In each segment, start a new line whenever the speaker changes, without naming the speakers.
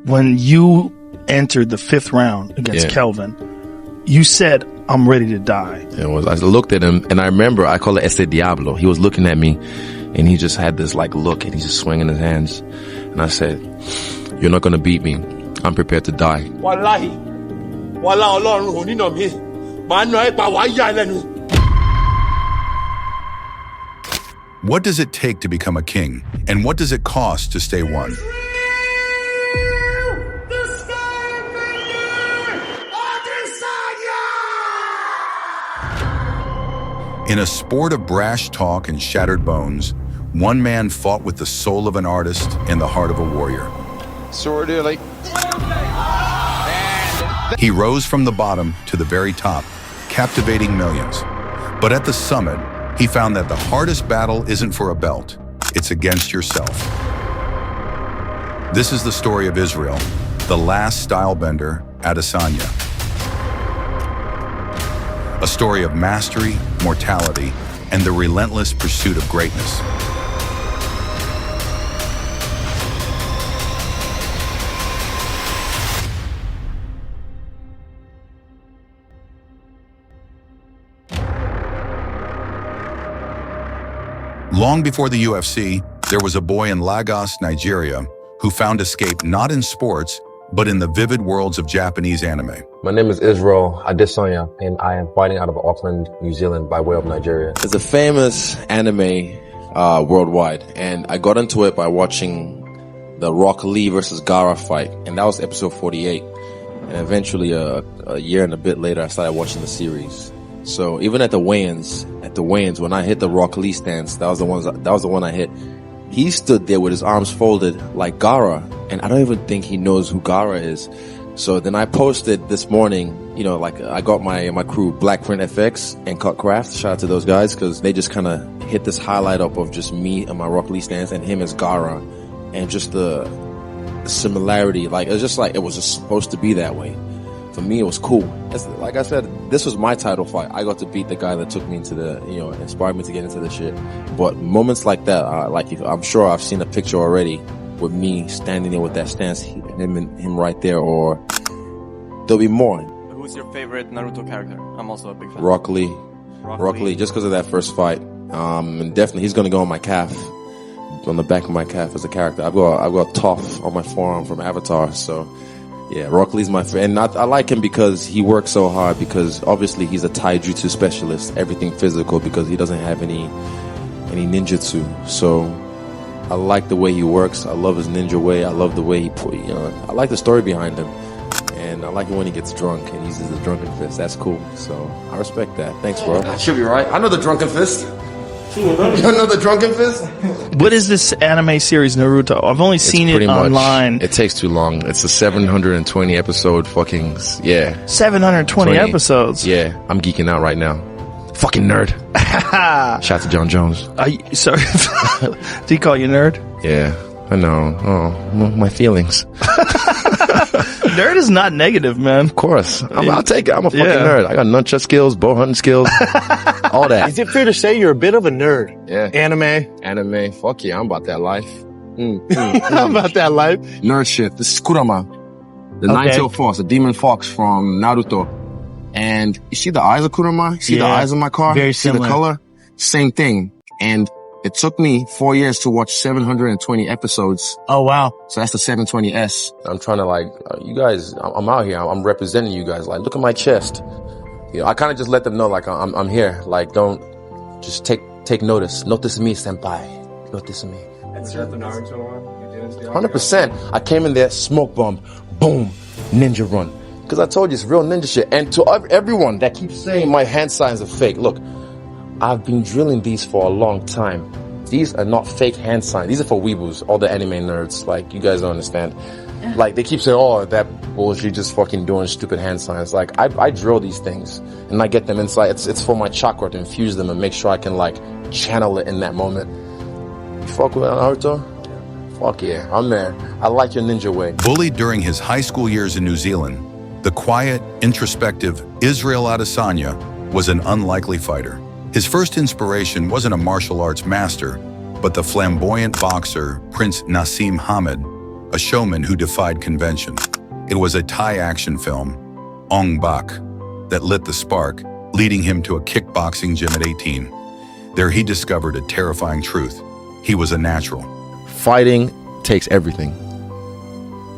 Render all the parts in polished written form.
when you entered the 5th round against Kelvin, you said, "I'm ready to die."
It was. I looked at him, and I remember I call it Ese Diablo. He was looking at me, and he just had this like look, and he's just swinging his hands. And I said, "You're not gonna beat me. I'm prepared to die."
Wallahi,
What does it take to become a king, and what does it cost to stay one? In a sport of brash talk and shattered bones, one man fought with the soul of an artist and the heart of a warrior. He rose from the bottom to the very top, captivating millions. But at the summit, he found that the hardest battle isn't for a belt, it's against yourself. This is the story of Israel, the last stylebender, Adesanya. A story of mastery, mortality, and the relentless pursuit of greatness. Long before the UFC, there was a boy in Lagos, Nigeria, who found escape not in sports, but in the vivid worlds of Japanese anime.
My name is Israel Adesanya, and I am fighting out of Auckland, New Zealand, by way of Nigeria. It's a famous anime worldwide, and I got into it by watching the Rock Lee versus Gaara fight, and that was episode 48. And eventually, a year and a bit later, I started watching the series. So even at the weigh-ins, when I hit the Rock Lee stance, that was the one I hit. He stood there with his arms folded like Gaara, and I don't even think he knows who Gaara is. So then I posted this morning, like I got my crew, Blackprint FX and Cutcraft. Shout out to those guys, because they just kind of hit this highlight up of just me and my Rock Lee stance and him as Gaara, and just the similarity. Like it was just supposed to be that way. For me, it was cool. Like I said, this was my title fight. I got to beat the guy that took me into the, inspired me to get into the shit. But moments like that, I'm sure I've seen a picture already with me standing there with that stance, him right there, or there'll be more.
Who's your favorite Naruto character? I'm also a big fan.
Rock Lee, just because of that first fight. And definitely he's gonna go on my calf, on the back of my calf as a character. I've got Toph on my forearm from Avatar, so. Yeah, Rock Lee's my friend. And I like him because he works so hard, because obviously he's a taijutsu specialist, everything physical, because he doesn't have any ninjutsu. So I like the way he works. I love his ninja way. I love the way he I like the story behind him. And I like it when he gets drunk and he uses the drunken fist. That's cool. So I respect that. Thanks, bro. That should be right. I know the drunken fist. You know the drunken fist?
What is this anime series, Naruto? I've only seen it online.
It takes too long. It's a 720 episode fucking,
720 episodes?
Yeah, I'm geeking out right now. Fucking nerd. Shout out to John Jones.
Sorry. Did he call you nerd?
Yeah, I know. Oh, my feelings.
Nerd is not negative, man.
Of course. I'll take it. I'm a fucking nerd. I got nunchuck skills, bow hunting skills, all that.
Is it fair to say you're a bit of a nerd?
Yeah. Anime. Fuck yeah, I'm about that life.
How about that life?
Nerd shit. This is Kurama, the nine-tailed fox, the demon fox from Naruto. And you see the eyes of Kurama? You see the eyes of my car?
Very
see
similar.
the color? Same thing. And it took me 4 years to watch 720 episodes.
Oh, wow.
So that's the 720S. I'm trying to you guys, I'm out here. I'm representing you guys. Like, look at my chest. I kind of just let them know, like, I'm here. Like, don't just take notice. Notice me, senpai. Notice me.
Is that the Naruto one?
100%. I came in there, smoke bomb, boom, ninja run. Because I told you, it's real ninja shit. And to everyone that keeps saying my hand signs are fake, look, I've been drilling these for a long time. These are not fake hand signs. These are for weeboos, all the anime nerds. Like, you guys don't understand. Like, they keep saying, oh, that bullshit, just fucking doing stupid hand signs. Like, I drill these things, and I get them inside. It's for my chakra to infuse them and make sure I can, like, channel it in that moment. You fuck with Naruto? Fuck yeah, I'm there. I like your ninja way.
Bullied during his high school years in New Zealand, the quiet, introspective Israel Adesanya was an unlikely fighter. His first inspiration wasn't a martial arts master, but the flamboyant boxer Prince Nassim Hamed, a showman who defied convention. It was a Thai action film, Ong Bak, that lit the spark, leading him to a kickboxing gym at 18. There he discovered a terrifying truth. He was a natural.
Fighting takes everything.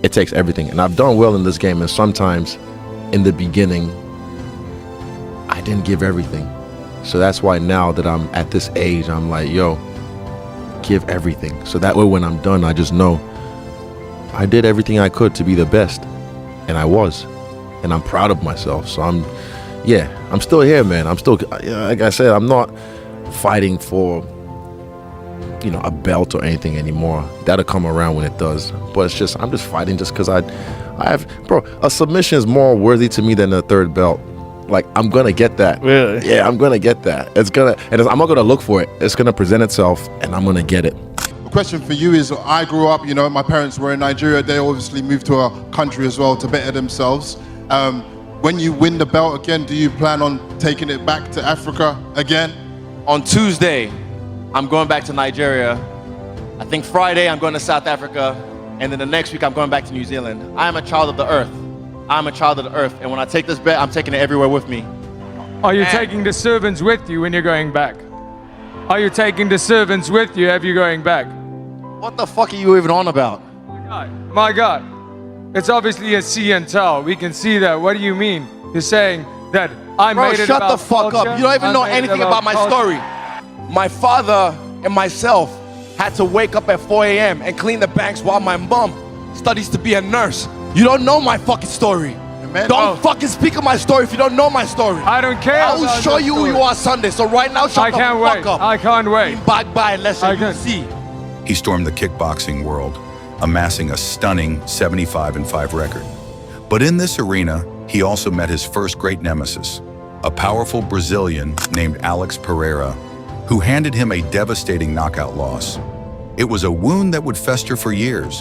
It takes everything. And I've done well in this game, and sometimes in the beginning, I didn't give everything. So that's why now that I'm at this age, I'm like, yo, give everything. So that way when I'm done, I just know I did everything I could to be the best. And I was. And I'm proud of myself. So I'm still here, man. I'm still, like I said, I'm not fighting for, a belt or anything anymore. That'll come around when it does. But I'm just fighting just because I have, bro, a submission is more worthy to me than a third belt. Like, I'm gonna get that.
Really?
Yeah, I'm gonna get that. I'm not gonna look for it. It's gonna present itself, and I'm gonna get it.
The question for you is, I grew up, my parents were in Nigeria. They obviously moved to our country as well to better themselves. When you win the belt again, do you plan on taking it back to Africa again?
On Tuesday, I'm going back to Nigeria. I think Friday, I'm going to South Africa. And then the next week, I'm going back to New Zealand. I am a child of the earth. I'm a child of the earth. And when I take this bet, I'm taking it everywhere with me.
Are you taking the servants with you when you're going back? Are you taking the servants with you if you're going back?
What the fuck are you even on about?
My God. It's obviously a see and tell. We can see that. What do you mean? You're saying that I made it
shut
about
the fuck
culture?
up. You don't even know anything about my story. My father and myself had to wake up at 4 a.m. and clean the banks while my mom studies to be a nurse. You don't know my fucking story. Don't fucking speak of my story if you don't know my story.
I don't care.
I will show you who you are Sunday. So right now, shut the fuck up.
I can't wait.
Back by unless you see.
He stormed the kickboxing world, amassing a stunning 75-5 record. But in this arena, he also met his first great nemesis, a powerful Brazilian named Alex Pereira, who handed him a devastating knockout loss. It was a wound that would fester for years.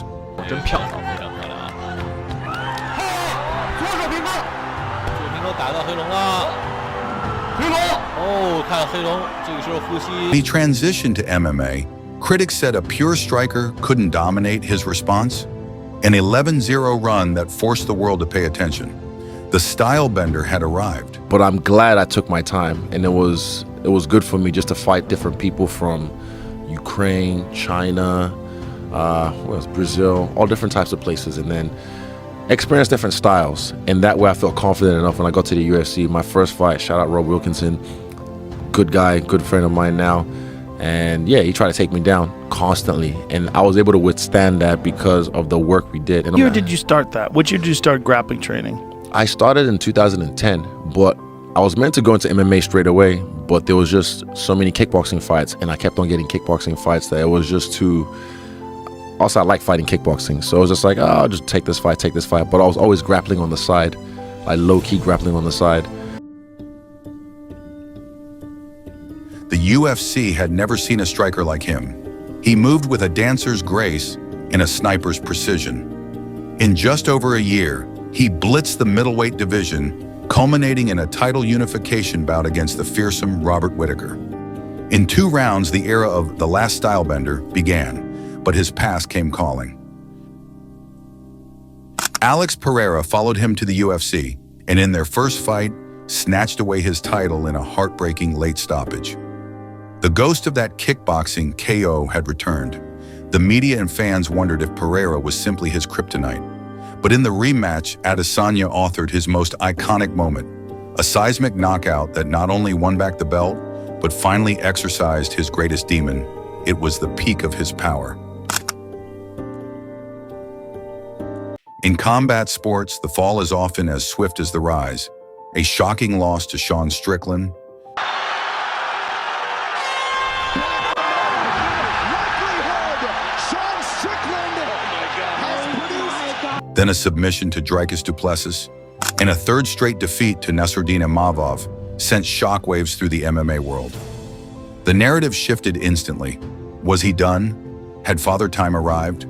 He transitioned to MMA. Critics said a pure striker couldn't dominate his response. An 11-0 run that forced the world to pay attention. The Stylebender had arrived.
But I'm glad I took my time, and it was good for me just to fight different people from Ukraine, China, Brazil, all different types of places, and then experience different styles. And that way I felt confident enough when I got to the UFC. My first fight, shout out Rob Wilkinson, good guy, good friend of mine now. And yeah, he tried to take me down constantly. And I was able to withstand that because of the work we did.
What year did you start that? What year did you start grappling training?
I started in 2010, but I was meant to go into MMA straight away, but there was just so many kickboxing fights, and I kept on getting kickboxing fights that it was just too... Also, I like fighting kickboxing, so I was just like, oh, I'll just take this fight. But I was always grappling on the side, like low-key grappling on the side.
The UFC had never seen a striker like him. He moved with a dancer's grace and a sniper's precision. In just over a year, he blitzed the middleweight division, culminating in a title unification bout against the fearsome Robert Whittaker. In 2 rounds, the era of the Last Stylebender began, but his past came calling. Alex Pereira followed him to the UFC, and in their first fight, snatched away his title in a heartbreaking late stoppage. The ghost of that kickboxing KO had returned. The media and fans wondered if Pereira was simply his kryptonite. But in the rematch, Adesanya authored his most iconic moment, a seismic knockout that not only won back the belt, but finally exorcised his greatest demon. It was the peak of his power. In combat sports, the fall is often as swift as the rise. A shocking loss to Sean Strickland, then a submission to Dricus du Plessis, and a third straight defeat to Nassourdine Imavov sent shockwaves through the MMA world. The narrative shifted instantly. Was he done? Had Father Time arrived?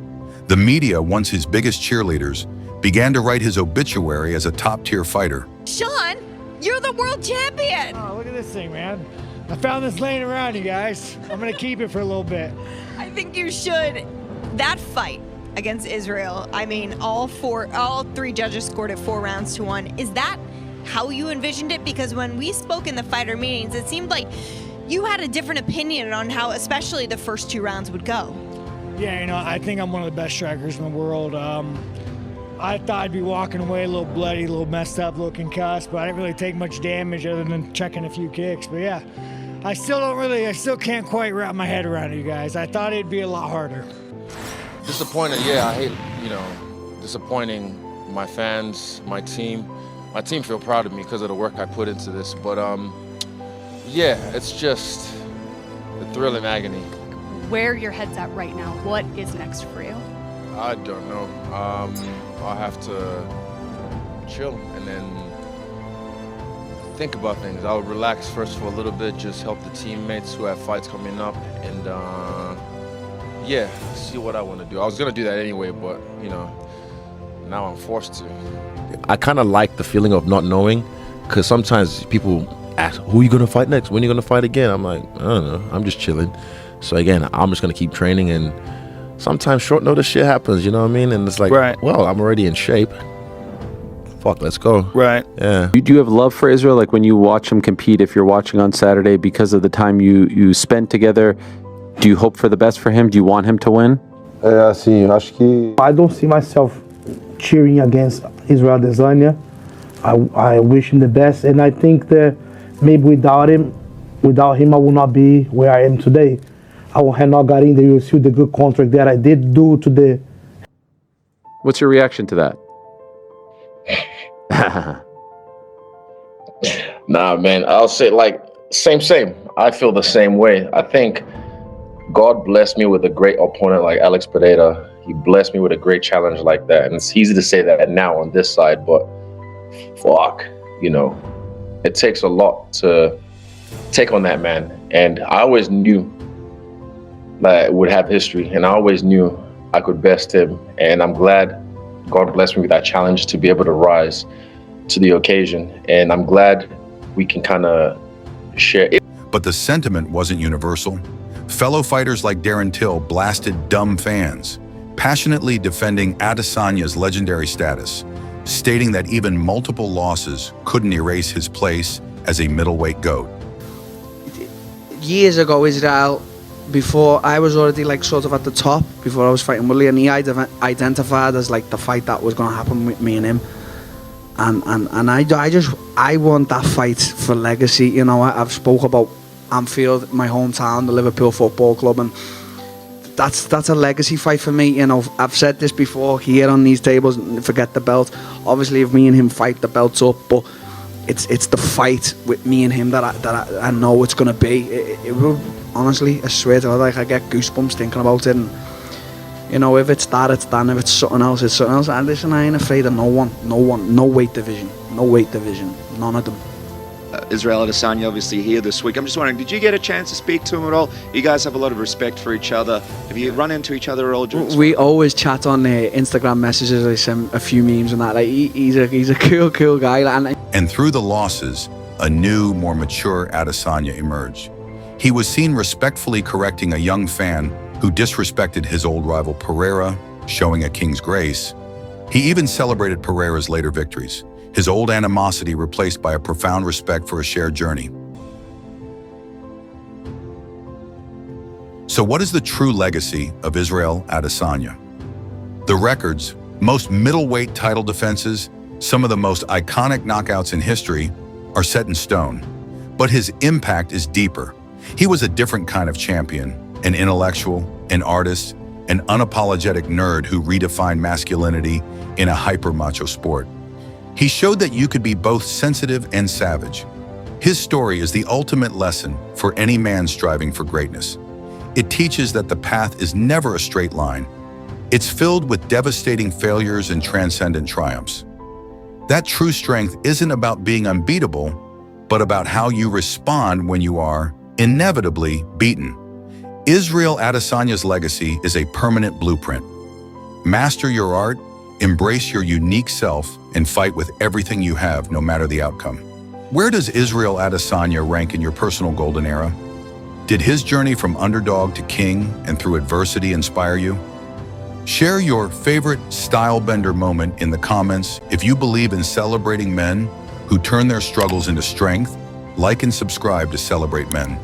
The media, once his biggest cheerleaders, began to write his obituary as a top-tier fighter.
Sean, you're the world champion!
Oh, look at this thing, man. I found this laying around, you guys. I'm gonna keep it for a little bit.
I think you should. That fight against Israel. I mean, all three judges scored it 4 rounds to 1. Is that how you envisioned it? Because when we spoke in the fighter meetings, it seemed like you had a different opinion on how especially the first 2 rounds would go.
Yeah, you know, I think I'm one of the best strikers in the world. I thought I'd be walking away a little bloody, a little messed up, a little concussed, but I didn't really take much damage other than checking a few kicks. But yeah, I still can't quite wrap my head around it, you guys. I thought it'd be a lot harder.
Disappointed, yeah. I hate, disappointing my fans, my team. My team feel proud of me because of the work I put into this. But yeah, it's just the thrill and agony.
Where your head's at right now, what is next for you?
I don't know. I'll have to chill and then think about things. I'll relax first for a little bit, just help the teammates who have fights coming up, and yeah, see what I want to do. I was gonna do that anyway, but now I'm forced to. I kind of like the feeling of not knowing, because sometimes people ask, who are you gonna fight next? When are you gonna fight again? I'm like, I don't know. I'm just chilling. So again, I'm just gonna keep training, and sometimes short notice shit happens, you know what I mean? And it's like,
right.
Well, I'm already in shape. Fuck, let's go.
Right.
Yeah.
Do you have love for Israel? Like when you watch him compete, if you're watching on Saturday, because of the time you spent together, do you hope for the best for him? Do you want him to win?
I don't see myself cheering against Israel Adesanya. I wish him the best, and I think that maybe without him, I will not be where I am today. I would have not got in the UFC with the good contract that I did do to the...
What's your reaction to that?
Nah, man, I'll say same. I feel the same way. I think God blessed me with a great opponent like Alex Pereira. He blessed me with a great challenge like that. And it's easy to say that now on this side, but fuck, it takes a lot to take on that man. And I always knew that I would have history, and I always knew I could best him. And I'm glad God blessed me with that challenge to be able to rise to the occasion. And I'm glad we can kind of share it.
But the sentiment wasn't universal. Fellow fighters like Darren Till blasted dumb fans, passionately defending Adesanya's legendary status, stating that even multiple losses couldn't erase his place as a middleweight GOAT.
Years ago, Israel, before I was already sort of at the top, before I was fighting Willie, and he identified as the fight that was going to happen with me and him. And I want that fight for legacy. I've spoke about Anfield, my hometown, the Liverpool Football Club, and that's a legacy fight for me. I've said this before here on these tables. Forget the belt. Obviously, if me and him fight, the belt's up. But it's the fight with me and him that I know it's gonna be. It will, honestly, I swear to God, I get goosebumps thinking about it. And if it's that, it's done. If it's something else, it's something else. And listen, I ain't afraid of no one. No weight division, none of them.
Israel Adesanya obviously here this week. I'm just wondering, did you get a chance to speak to him at all? You guys have a lot of respect for each other. Have you run into each other at all?
We always chat on Instagram messages. I send a few memes and that. He's a cool guy.
And through the losses, a new, more mature Adesanya emerged. He was seen respectfully correcting a young fan who disrespected his old rival Pereira, showing a king's grace. He even celebrated Pereira's later victories, his old animosity replaced by a profound respect for a shared journey. So what is the true legacy of Israel Adesanya? The records, most middleweight title defenses, some of the most iconic knockouts in history are set in stone. But his impact is deeper. He was a different kind of champion, an intellectual, an artist, an unapologetic nerd who redefined masculinity in a hyper-macho sport. He showed that you could be both sensitive and savage. His story is the ultimate lesson for any man striving for greatness. It teaches that the path is never a straight line. It's filled with devastating failures and transcendent triumphs. That true strength isn't about being unbeatable, but about how you respond when you are inevitably beaten. Israel Adesanya's legacy is a permanent blueprint. Master your art, embrace your unique self, and fight with everything you have, no matter the outcome. Where does Israel Adesanya rank in your personal golden era? Did his journey from underdog to king and through adversity inspire you? Share your favorite stylebender moment in the comments. If you believe in celebrating men who turn their struggles into strength, like and subscribe to Celebrate Men.